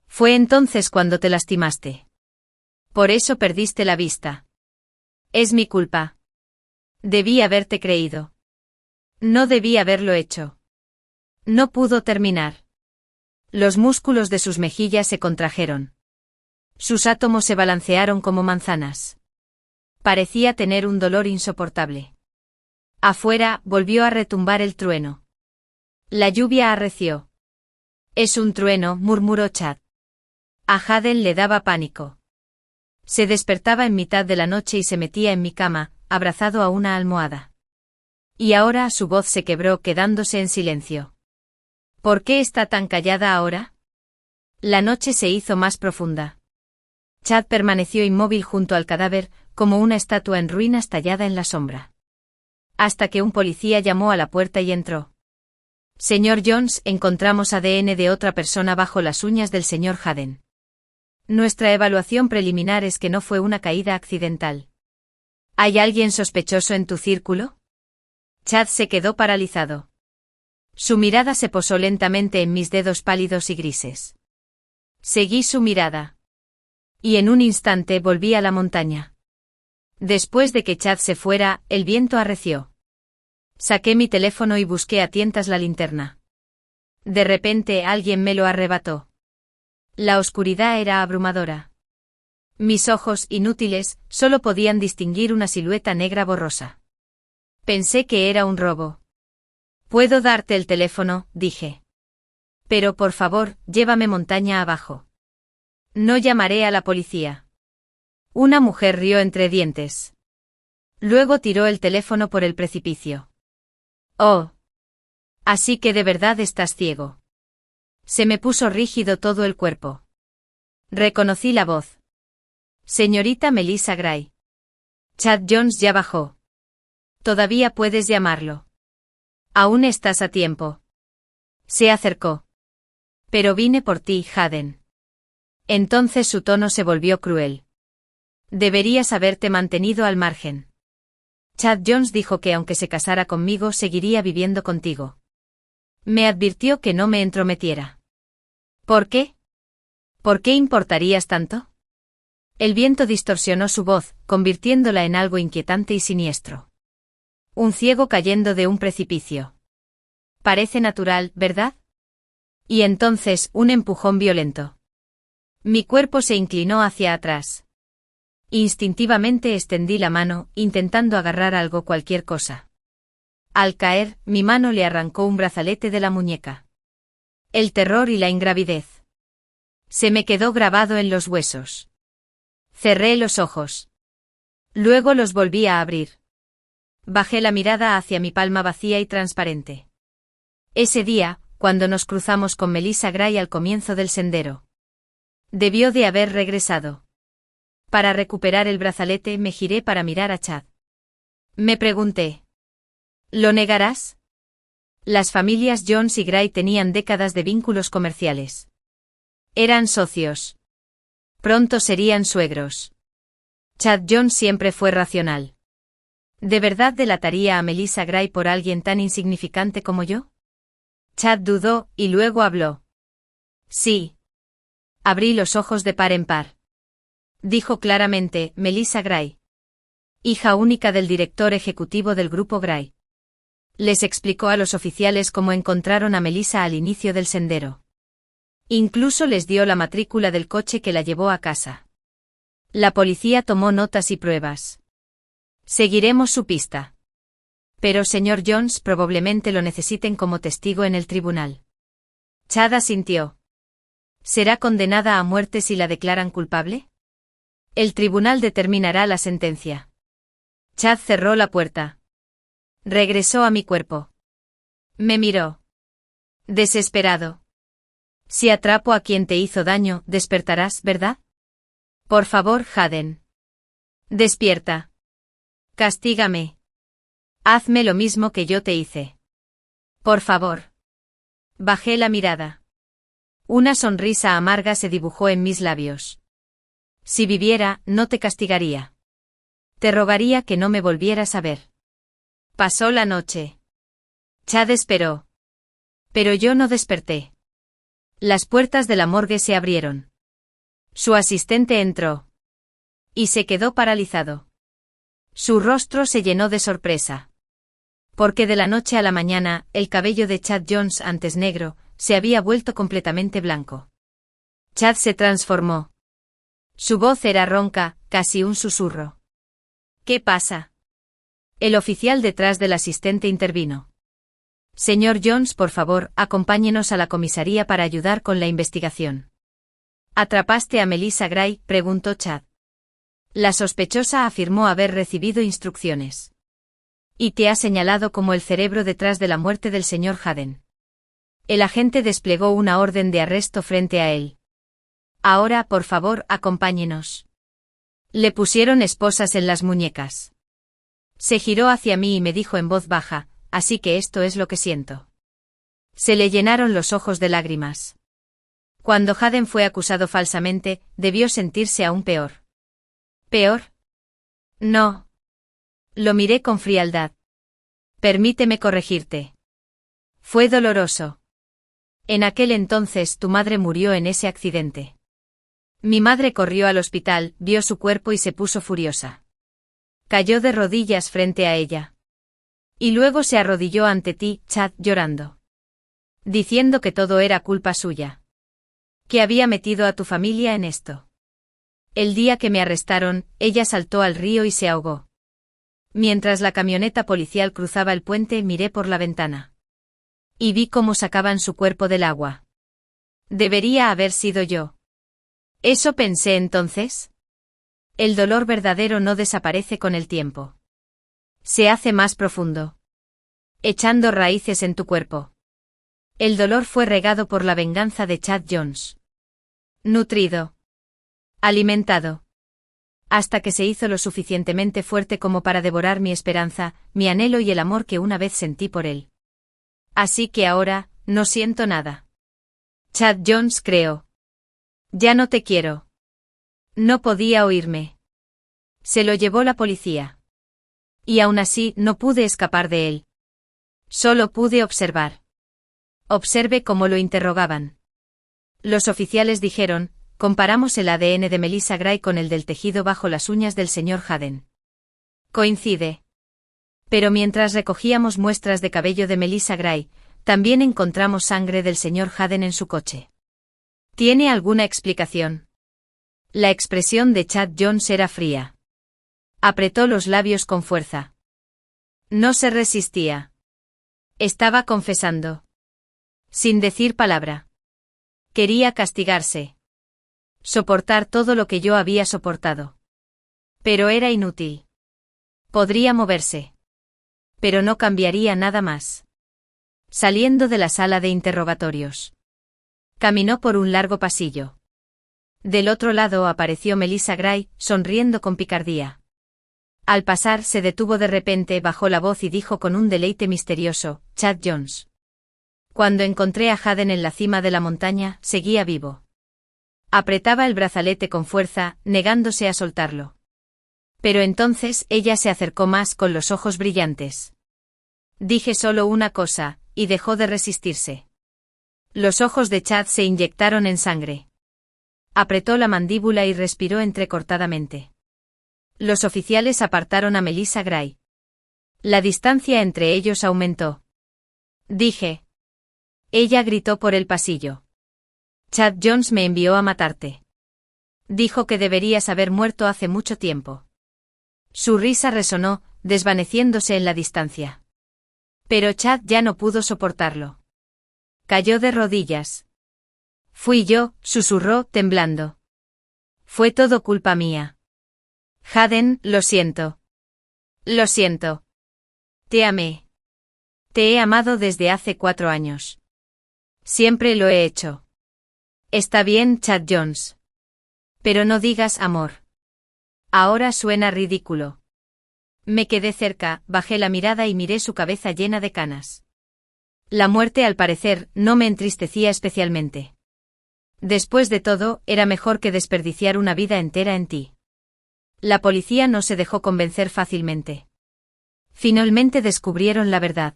Fue entonces cuando te lastimaste. Por eso perdiste la vista. Es mi culpa. Debí haberte creído. No debí haberlo hecho. No pudo terminar. Los músculos de sus mejillas se contrajeron. Sus átomos se balancearon como manzanas. Parecía tener un dolor insoportable. Afuera, volvió a retumbar el trueno. La lluvia arreció. Es un trueno, murmuró Chad. A Haden le daba pánico. Se despertaba en mitad de la noche y se metía en mi cama, abrazado a una almohada. Y ahora su voz se quebró quedándose en silencio. ¿Por qué está tan callada ahora? La noche se hizo más profunda. Chad permaneció inmóvil junto al cadáver, como una estatua en ruinas tallada en la sombra. Hasta que un policía llamó a la puerta y entró. Señor Jones, encontramos ADN de otra persona bajo las uñas del señor Haden. Nuestra evaluación preliminar es que no fue una caída accidental. ¿Hay alguien sospechoso en tu círculo? Chad se quedó paralizado. Su mirada se posó lentamente en mis dedos pálidos y grises. Seguí su mirada. Y en un instante volví a la montaña. Después de que Chad se fuera, el viento arreció. Saqué mi teléfono y busqué a tientas la linterna. De repente alguien me lo arrebató. La oscuridad era abrumadora. Mis ojos, inútiles, solo podían distinguir una silueta negra borrosa. Pensé que era un robo. Puedo darte el teléfono, dije. Pero por favor, llévame montaña abajo. No llamaré a la policía. Una mujer rió entre dientes. Luego tiró el teléfono por el precipicio. Oh. Así que de verdad estás ciego. Se me puso rígido todo el cuerpo. Reconocí la voz. Señorita Melissa Gray. Chad Jones ya bajó. Todavía puedes llamarlo. Aún estás a tiempo. Se acercó. Pero vine por ti, Haden. Entonces su tono se volvió cruel. Deberías haberte mantenido al margen. Chad Jones dijo que aunque se casara conmigo seguiría viviendo contigo. Me advirtió que no me entrometiera. ¿Por qué? ¿Por qué importarías tanto? El viento distorsionó su voz, convirtiéndola en algo inquietante y siniestro. Un ciego cayendo de un precipicio. Parece natural, ¿verdad? Y entonces un empujón violento. Mi cuerpo se inclinó hacia atrás. Instintivamente extendí la mano, intentando agarrar algo, cualquier cosa. Al caer, mi mano le arrancó un brazalete de la muñeca. El terror y la ingravidez. Se me quedó grabado en los huesos. Cerré los ojos. Luego los volví a abrir. Bajé la mirada hacia mi palma vacía y transparente. Ese día, cuando nos cruzamos con Melissa Gray al comienzo del sendero. Debió de haber regresado. Para recuperar el brazalete me giré para mirar a Chad. Me pregunté. ¿Lo negarás? Las familias Jones y Gray tenían décadas de vínculos comerciales. Eran socios. Pronto serían suegros. Chad Jones siempre fue racional. ¿De verdad delataría a Melissa Gray por alguien tan insignificante como yo? Chad dudó, y luego habló. Sí. Abrí los ojos de par en par. Dijo claramente, Melissa Gray. Hija única del director ejecutivo del grupo Gray. Les explicó a los oficiales cómo encontraron a Melissa al inicio del sendero. Incluso les dio la matrícula del coche que la llevó a casa. La policía tomó notas y pruebas. Seguiremos su pista. Pero señor Jones, probablemente lo necesiten como testigo en el tribunal. Chad asintió. ¿Será condenada a muerte si la declaran culpable? El tribunal determinará la sentencia. Chad cerró la puerta. Regresó a mi cuerpo. Me miró. Desesperado. Si atrapo a quien te hizo daño, despertarás, ¿verdad? Por favor, Haden. Despierta. Castígame. Hazme lo mismo que yo te hice. Por favor. Bajé la mirada. Una sonrisa amarga se dibujó en mis labios. Si viviera, no te castigaría. Te rogaría que no me volvieras a ver. Pasó la noche. Chad esperó. Pero yo no desperté. Las puertas de la morgue se abrieron. Su asistente entró. Y se quedó paralizado. Su rostro se llenó de sorpresa. Porque de la noche a la mañana, el cabello de Chad Jones, antes negro, se había vuelto completamente blanco. Chad se transformó. Su voz era ronca, casi un susurro. ¿Qué pasa? El oficial detrás del asistente intervino. Señor Jones, por favor, acompáñenos a la comisaría para ayudar con la investigación. ¿Atrapaste a Melissa Gray?, preguntó Chad. La sospechosa afirmó haber recibido instrucciones. Y te ha señalado como el cerebro detrás de la muerte del señor Haden. El agente desplegó una orden de arresto frente a él. Ahora, por favor, acompáñenos. Le pusieron esposas en las muñecas. Se giró hacia mí y me dijo en voz baja, así que esto es lo que siento. Se le llenaron los ojos de lágrimas. Cuando Haden fue acusado falsamente, debió sentirse aún peor. ¿Peor? No. Lo miré con frialdad. Permíteme corregirte. Fue doloroso. En aquel entonces tu madre murió en ese accidente. Mi madre corrió al hospital, vio su cuerpo y se puso furiosa. Cayó de rodillas frente a ella. Y luego se arrodilló ante ti, Chad, llorando. Diciendo que todo era culpa suya. Que había metido a tu familia en esto. El día que me arrestaron, ella saltó al río y se ahogó. Mientras la camioneta policial cruzaba el puente, miré por la ventana. Y vi cómo sacaban su cuerpo del agua. Debería haber sido yo. Eso pensé entonces. El dolor verdadero no desaparece con el tiempo. Se hace más profundo. Echando raíces en tu cuerpo. El dolor fue regado por la venganza de Chad Jones. Nutrido. Alimentado. Hasta que se hizo lo suficientemente fuerte como para devorar mi esperanza, mi anhelo y el amor que una vez sentí por él. Así que ahora, no siento nada. Chad Jones creó. Ya no te quiero. No podía oírme. Se lo llevó la policía. Y aún así no pude escapar de él. Solo pude observar. Observe cómo lo interrogaban. Los oficiales dijeron, comparamos el ADN de Melissa Gray con el del tejido bajo las uñas del señor Hadden. Coincide. Pero mientras recogíamos muestras de cabello de Melissa Gray, también encontramos sangre del señor Hadden en su coche. ¿Tiene alguna explicación? La expresión de Chad Jones era fría. Apretó los labios con fuerza. No se resistía. Estaba confesando. Sin decir palabra. Quería castigarse. Soportar todo lo que yo había soportado. Pero era inútil. Podría moverse. Pero no cambiaría nada más. Saliendo de la sala de interrogatorios. Caminó por un largo pasillo. Del otro lado apareció Melissa Gray, sonriendo con picardía. Al pasar se detuvo de repente, bajó la voz y dijo con un deleite misterioso, Chad Jones. Cuando encontré a Hadden en la cima de la montaña, seguía vivo. Apretaba el brazalete con fuerza, negándose a soltarlo. Pero entonces ella se acercó más con los ojos brillantes. Dije solo una cosa, y dejó de resistirse. Los ojos de Chad se inyectaron en sangre. Apretó la mandíbula y respiró entrecortadamente. Los oficiales apartaron a Melissa Gray. La distancia entre ellos aumentó. Dije. Ella gritó por el pasillo. Chad Jones me envió a matarte. Dijo que deberías haber muerto hace mucho tiempo. Su risa resonó, desvaneciéndose en la distancia. Pero Chad ya no pudo soportarlo. Cayó de rodillas. Fui yo, susurró, temblando. Fue todo culpa mía. Hadden, lo siento. Lo siento. Te amé. Te he amado desde hace 4 años. Siempre lo he hecho. Está bien, Chad Jones. Pero no digas amor. Ahora suena ridículo. Me quedé cerca, bajé la mirada y miré su cabeza llena de canas. La muerte, al parecer, no me entristecía especialmente. Después de todo, era mejor que desperdiciar una vida entera en ti. La policía no se dejó convencer fácilmente. Finalmente descubrieron la verdad.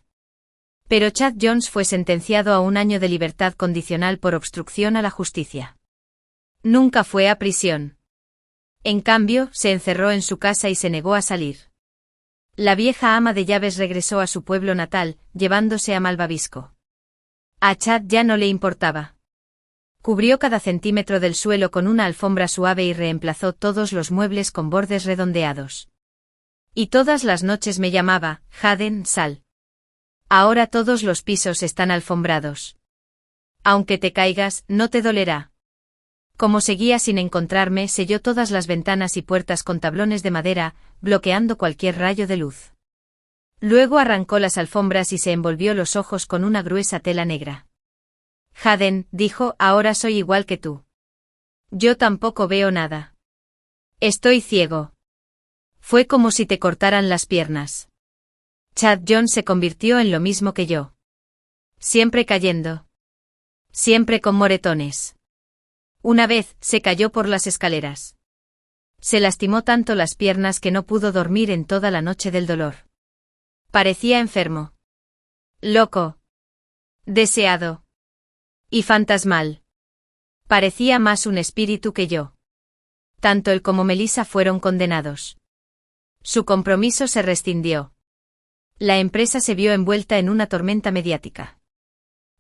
Pero Chad Jones fue sentenciado a 1 año de libertad condicional por obstrucción a la justicia. Nunca fue a prisión. En cambio, se encerró en su casa y se negó a salir. La vieja ama de llaves regresó a su pueblo natal, llevándose a Malvavisco. A Chad ya no le importaba. Cubrió cada centímetro del suelo con una alfombra suave y reemplazó todos los muebles con bordes redondeados. Y todas las noches me llamaba, Hadden, sal. Ahora todos los pisos están alfombrados. Aunque te caigas, no te dolerá. Como seguía sin encontrarme, selló todas las ventanas y puertas con tablones de madera, bloqueando cualquier rayo de luz. Luego arrancó las alfombras y se envolvió los ojos con una gruesa tela negra. Hadden, dijo, ahora soy igual que tú. Yo tampoco veo nada. Estoy ciego. Fue como si te cortaran las piernas. Chad Jones se convirtió en lo mismo que yo. Siempre cayendo. Siempre con moretones. Una vez, se cayó por las escaleras. Se lastimó tanto las piernas que no pudo dormir en toda la noche del dolor. Parecía enfermo. Loco. Deseado. Y fantasmal. Parecía más un espíritu que yo. Tanto él como Melissa fueron condenados. Su compromiso se rescindió. La empresa se vio envuelta en una tormenta mediática.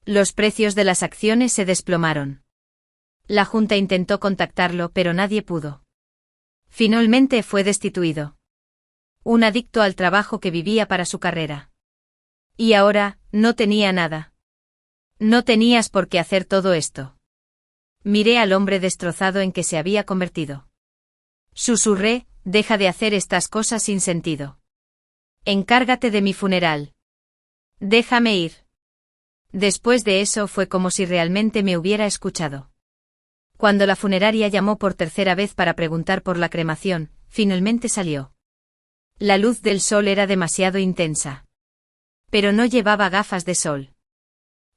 Los precios de las acciones se desplomaron. La Junta intentó contactarlo, pero nadie pudo. Finalmente fue destituido. Un adicto al trabajo que vivía para su carrera. Y ahora, no tenía nada. No tenías por qué hacer todo esto. Miré al hombre destrozado en que se había convertido. Susurré, deja de hacer estas cosas sin sentido. Encárgate de mi funeral. Déjame ir. Después de eso fue como si realmente me hubiera escuchado. Cuando la funeraria llamó por tercera vez para preguntar por la cremación, finalmente salió. La luz del sol era demasiado intensa. Pero no llevaba gafas de sol.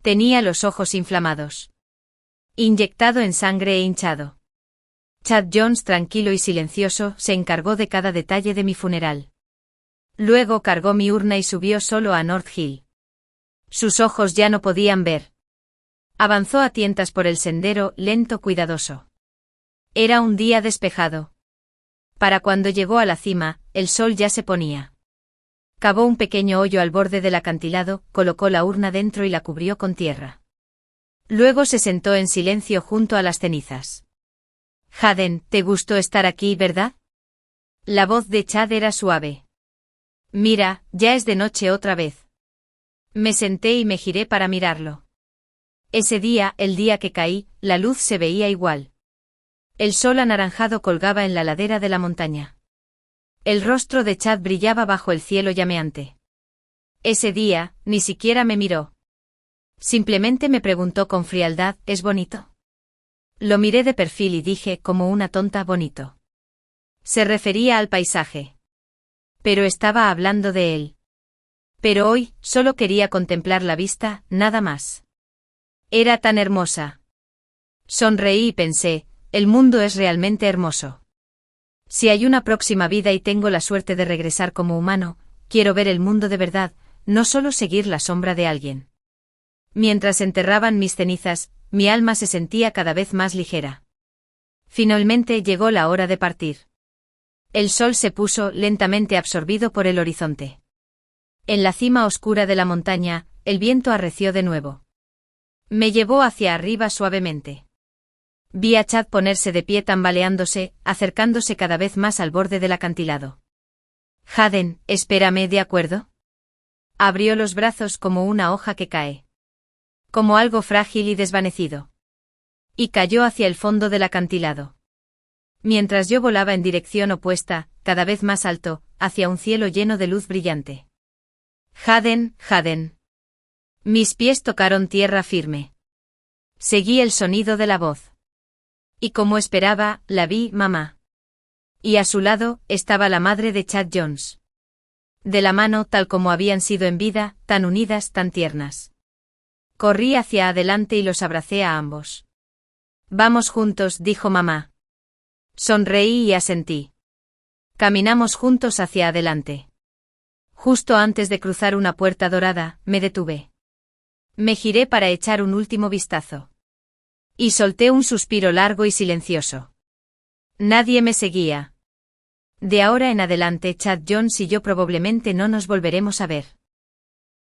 Tenía los ojos inflamados. Inyectado en sangre e hinchado. Chad Jones, tranquilo y silencioso, se encargó de cada detalle de mi funeral. Luego cargó mi urna y subió solo a North Hill. Sus ojos ya no podían ver. Avanzó a tientas por el sendero, lento, cuidadoso. Era un día despejado. Para cuando llegó a la cima, el sol ya se ponía. Cavó un pequeño hoyo al borde del acantilado, colocó la urna dentro y la cubrió con tierra. Luego se sentó en silencio junto a las cenizas. Haden, ¿te gustó estar aquí, verdad? La voz de Chad era suave. Mira, ya es de noche otra vez. Me senté y me giré para mirarlo. Ese día, el día que caí, la luz se veía igual. El sol anaranjado colgaba en la ladera de la montaña. El rostro de Chad brillaba bajo el cielo llameante. Ese día, ni siquiera me miró. Simplemente me preguntó con frialdad, ¿es bonito? Lo miré de perfil y dije, como una tonta, bonito. Se refería al paisaje. Pero estaba hablando de él. Pero hoy, solo quería contemplar la vista, nada más. Era tan hermosa. Sonreí y pensé, el mundo es realmente hermoso. Si hay una próxima vida y tengo la suerte de regresar como humano, quiero ver el mundo de verdad, no solo seguir la sombra de alguien. Mientras enterraban mis cenizas, mi alma se sentía cada vez más ligera. Finalmente llegó la hora de partir. El sol se puso lentamente absorbido por el horizonte. En la cima oscura de la montaña, el viento arreció de nuevo. Me llevó hacia arriba suavemente. Vi a Chad ponerse de pie tambaleándose, acercándose cada vez más al borde del acantilado. Haden, espérame, ¿de acuerdo? Abrió los brazos como una hoja que cae. Como algo frágil y desvanecido. Y cayó hacia el fondo del acantilado. Mientras yo volaba en dirección opuesta, cada vez más alto, hacia un cielo lleno de luz brillante. Haden, Haden. Mis pies tocaron tierra firme. Seguí el sonido de la voz. Y como esperaba, la vi, mamá. Y a su lado, estaba la madre de Chad Jones. De la mano, tal como habían sido en vida, tan unidas, tan tiernas. Corrí hacia adelante y los abracé a ambos. Vamos juntos, dijo mamá. Sonreí y asentí. Caminamos juntos hacia adelante. Justo antes de cruzar una puerta dorada, me detuve. Me giré para echar un último vistazo. Y solté un suspiro largo y silencioso. Nadie me seguía. De ahora en adelante Chad Jones y yo probablemente no nos volveremos a ver.